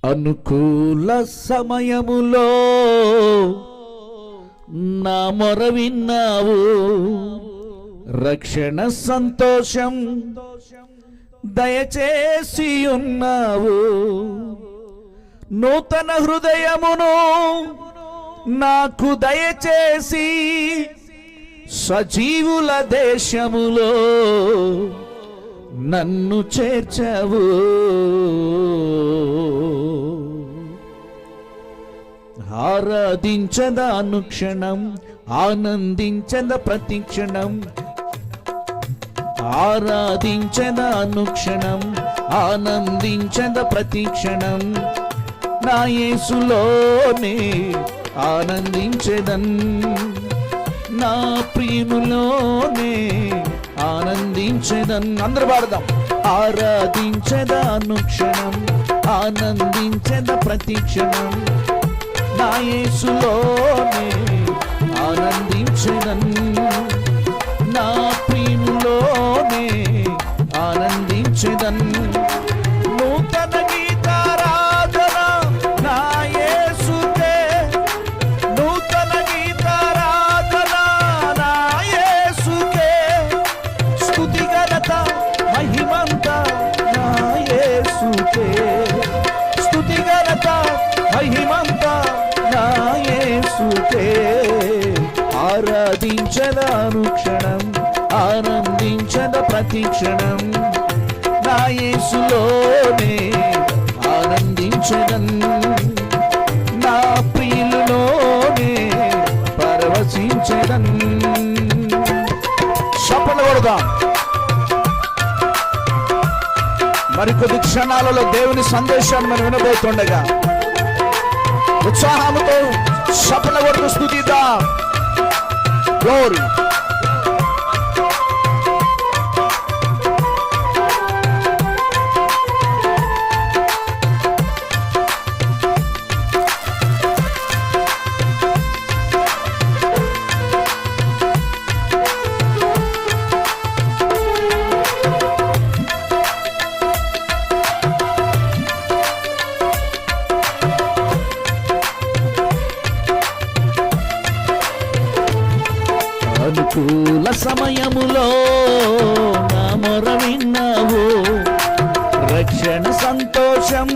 అనుకూల సమయములో నా మొర విన్నావు, రక్షణ సంతోషం దయచేసి ఉన్నావు. నూతన హృదయమును నాకు దయచేసి సజీవుల దేశములో నన్ను చేర్చావు. ఆరాధించద అనుక్షణం, ఆనందించద ప్రతిక్షణం. ఆరాధించద అనుక్షణం, ఆనందించద ప్రతిక్షణం. నా యేసులోనే ఆనందించెదన్, నా ప్రియునిలోనే ఆనందించెదన్. అందరూ పాడదాం. ఆరాధించద అనుక్షణం, ఆనందించద ప్రతిక్షణం. నా యేసులోనే ఆనందించెదన్, నా ప్రియునిలోనే ఆనందించెదన్. నూతన గీతారాధన నా యేసుకే, నూతన గీతారాధన నా యేసుకే. స్తుతి ఘనత మహిమంత నా యేసుకే, స్తుతి ఘనత మహిమంత నా యేసుకే. ఆరాధించద అనుక్షణం, ఆనందించద ప్రతిక్షణం. నా యేసులోనే ఆనందించెదన్, నా ప్రియునిలోనే పరవశించెదన్. చప్పట్లు కొడదాం. మరికొద్ది క్షణాలలో దేవుని సందేశాన్ని మనం వినబోతుండగా ఉత్సాహంతో చప్పట్లు కొడుతూ స్తుతిద్దాం. గ్లోరీ. అనుకూల సమయములో నా మొర విన్నావు, రక్షణ సంతోషం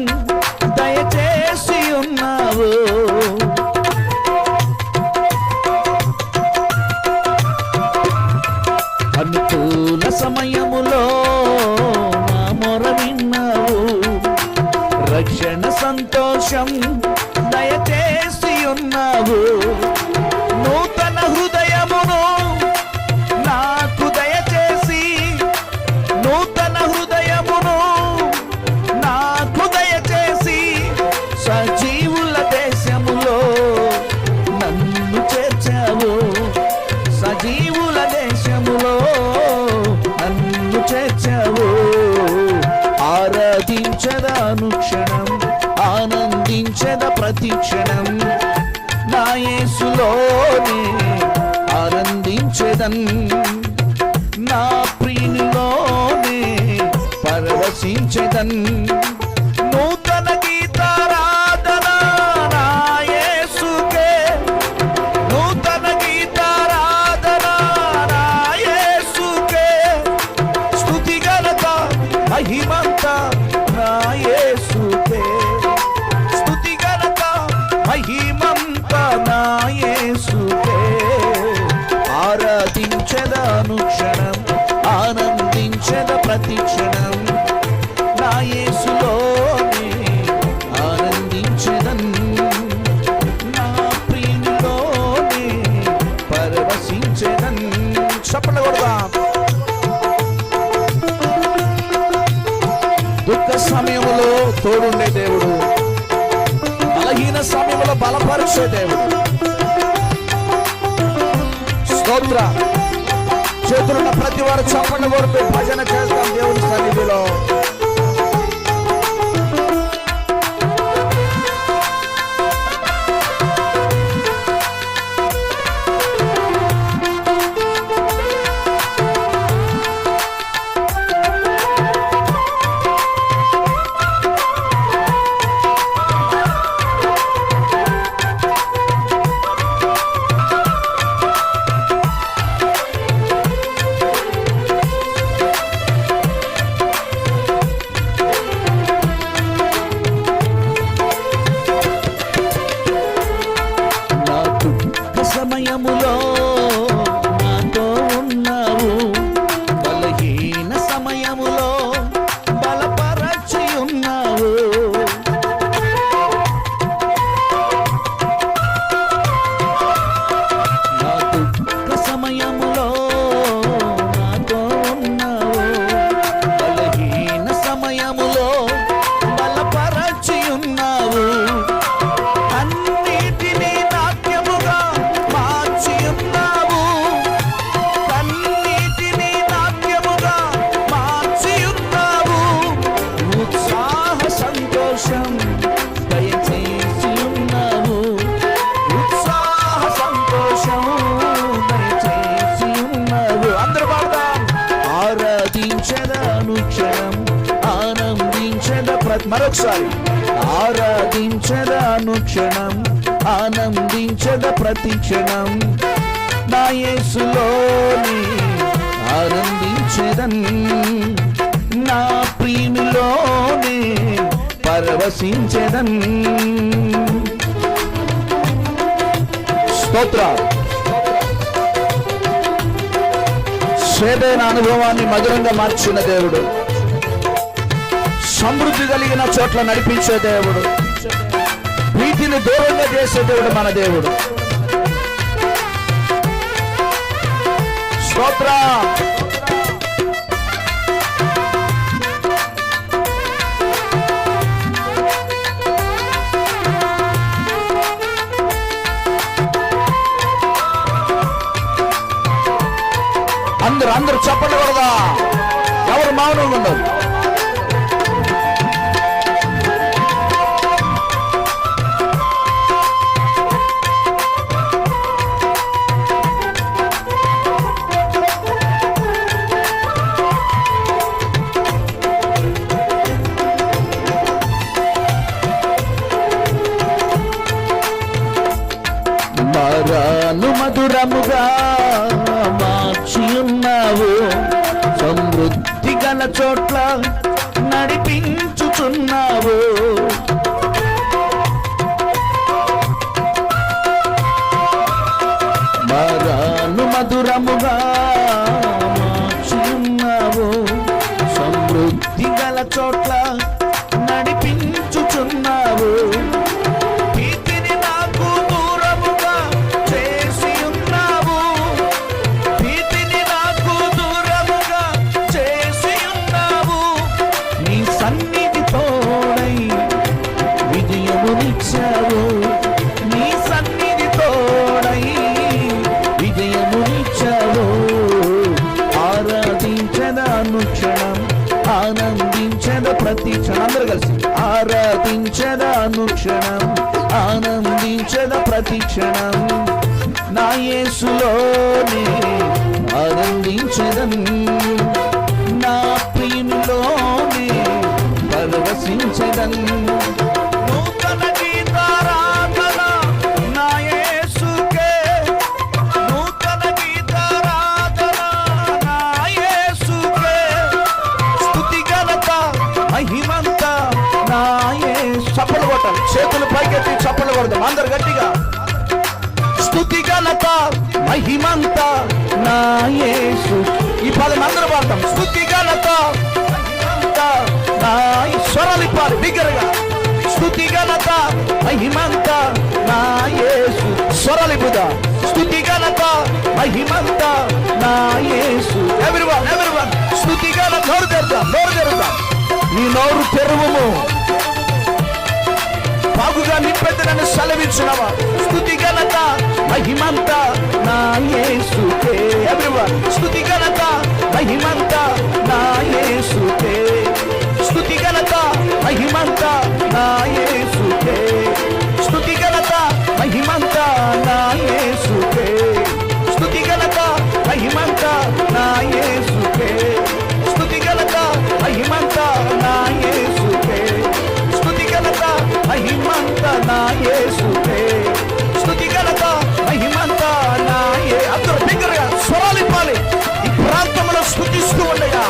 దయచేసి ఉన్నావు. అనుకూల సమయములో నా మొర విన్నావు, రక్షణ సంతోషం దయచేసి ఉన్నావు. నూతన హృదయమును నాకు దయచేసి, నూతన హృదయమును నాకు దయచేసి సజీవుల దేశములో నన్ను చేర్చావు, సజీవుల దేశములో నన్ను చేర్చావు. ఆరాధించద అనుక్షణం, ఆనందించద ప్రతిక్షణం. నా యేసులోనే ఆనందించెదన్, నా ప్రియునిలోనే పరవశించెదన్. నూతన గీతారాధన నా యేసుకే, నూతన గీతారాధన నా యేసుకే. స్తుతి ఘనత మహిమంత నా యేసుకే, స్తుతి ఘనత మహిమంత నా యేసుకే. ఆరాధించద అనుక్షణం, ఆనందించద ప్రతిక్షణం. నా యేసులోనే ఆనందించెదన్, నా ప్రియునిలోనే పరవశించెదన్. చప్పట్లు కొడదాం. దుఃఖ సమయంలో తోడుండే దేవుడు, బలహీన సమయంలో బలపరిచే దేవుడు. స్తోత్ర. చేతులున్న ప్రతి వారు చప్పట్లు కొడుతూ భజన చేస్తాం దేవుని సన్నిధిలో. సంతోషం దయచేసి ఉన్నావు, ఉత్సాహ సంతోషం దయచేసి ఉన్నావు. అందరూ పాడదాం. ఆరాధించద అనుక్షణం ఆనందించద మరొకసారి ఆరాధించద అనుక్షణం ఆనందించద ప్రతి క్షణం నా యేసులోని ఆనందించదన్ నా ప్రియునిలోనే పరవశించదన్. స్తోత్రం. చేదైన అనుభవాన్ని మధురంగా మార్చిన దేవుడు, సమృద్ధి కలిగిన చోట్ల నడిపించే దేవుడు, వీటిని దూరంగా చేసే దేవుడు మన దేవుడు. స్తోత్రం. అందరూ చప్పట్లు కొడదా, ఎవరు మౌనంగా ఉండదు. మరాను మధురముగా మార్చి ఉన్నావు, సమృద్ధి గల చోట్ల నడిపించుచున్నావు. మరాను మధురముగా మార్చి ఉన్నావు, సమృద్ధి గల చోట్ల నడిపించుచున్నావు. నీ సన్నిధి తోడై విజయమునిచ్చావు. ఆరాధించద అనుక్షణం ఆనందించద ప్రతి క్షణం. అందరూ కలిసి ఆరాధించద అనుక్షణం ఆనందించద ప్రతి క్షణం నా యేసులోనే ఆనందించదన్ నా ప్రియునిలోనే పరవశించదన్. చప్పలు కొట్టాలి, చేతులు పైకెత్తి చప్పలు కొడదాం అందరు గట్టిగా. స్తుతి ఘనత మహిమంత నా యేసు. ఈ పదం అందరూ పాడతాం. స్తుతి ఘనత మహిమంత నా స్వరాలు ఇప్పాలి బిగ్గరగా. స్తుతి ఘనత మహిమంత నా యేసు. స్వరాలు ఇప్పుదా. స్తుతి ఘనత మహిమంత నా యేసు. ఎవరివన్ స్తుతి ఘనత. నోరు తెరుద్దాం. నీ నోరు తెరువుము, బాగుగా నింపెద్దనని సెలవిచ్చినవా. స్తుతి ఘనత మహిమంత నా యేసుకే. ఎవరివన్ స్తుతి ఘనత మహిమంత నా యేసుకే. స్తుతి ఘనత మహిమంత నా యేసుకే. స్తుతి ఘనత మహిమంత నా యేసుకే. స్తుతి ఘనత మహిమంత నా యేసుకే. స్తుతి ఘనత మహిమంత నా యేసుకే. స్తుతి ఘనత మహిమంత నా యేసుకే. స్తుతి ఘనత మహిమంత నా అందరూ బిగ్గరగా స్వరాలిప్పాలి. ఈ ప్రాంతంలో స్తుతిస్తూ ఉండగా,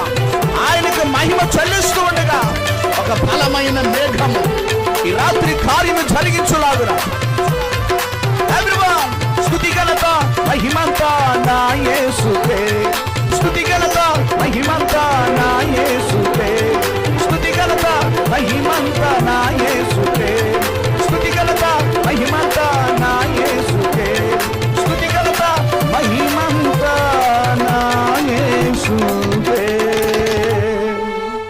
ఆయనకు మహిమ చెల్లిస్తూ ఉండగా ఒక బలమైన మేఘము ఈ రాత్రి కార్యము జరిగించులాగున. ఎవరీవన్ స్తుతి ఘనత మహిమంత నా యేసుకే. స్తుతి ఘనత మహిమంత నా యేసుకే. స్తుతి ఘనత మహిమంత నా యేసుకే.